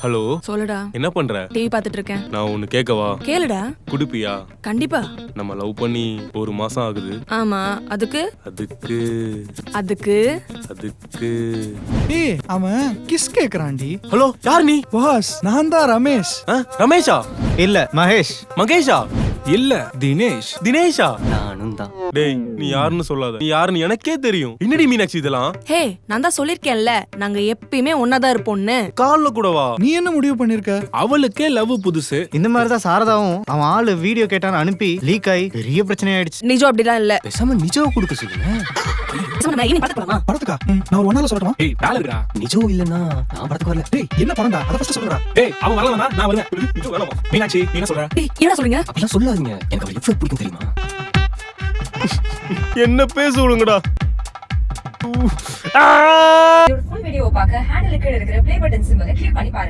Hello, சொல்லுடா. என்ன பண்ற? டிவி பார்த்துட்டு இருக்கேன். நான் ஒன்னு கேட்கவா? கேளுடா. குடுப்பியா? கண்டிப்பா. நம்ம லவ் பண்ணி 1 மாசம் ஆகுது. ஆமா, அதுக்கு அதுக்கு அதுக்கு அதுக்கு ஏய், அவன் கிஸ் கேக்குறான்டி. ஹலோ, யார் நீ? பாஸ், நான் தான் ரமேஷ். ரமேஷா? இல்ல மகேஷ். மகேஷா? இல்ல தினேஷ். தினேஷா? நானும் தான். டேய், நீ யாருன்னு சொல்லாத. நீ யாருன்னு எனக்கே தெரியும். என்னடி மீனாட்சி இதெல்லாம்? ஹே, நான் தான் சொல்லிருக்கேன்ல, நாங்க எப்பயுமே ஒன்னாதான் இருப்போம்னு. கால்ல கூடவா? நீ என்ன முடிவு பண்ணிருக்க? அவளுக்கே லவ் புதுசு. இந்த மாதிரி தான் சாரதாவும் அவன் ஆளு வீடியோ கேட்டான்னு அனுப்பி லீக் ஆகி பெரிய பிரச்சனை ஆயிடுச்சு. நிஜம் அப்படிலாம் இல்ல. பேசாம நிஜம் கொடுக்க சொல்லுங்க. படத்துக்கா? நான் ஒரு ஒன்னால சொல்லட்டுமா? ஏய் வேலைடா. நிஜம் இல்லனா நான் படத்துக்கு வரல. டேய், என்ன படம்டா? அத ஃபர்ஸ்ட் சொல்லுடா. ஏய் அவன் வரலனா நான் வருவேன். நிஜம் வரலாமா? மீனாட்சி நீ என்ன சொல்ற? டேய், என்ன சொல்றீங்க? அப்படிலாம் சொல்லாதீங்க. எனக்கு அவளை எவ்வளவு பிடிக்கும் தெரியுமா? என்ன பேச விடுங்கடா. ஃபுல் வீடியோ பார்க்க ஹேண்டில் கீழ இருக்கிற ப்ளே பட்டன் சிம்பலை கிளிக் பண்ணி பாருங்க.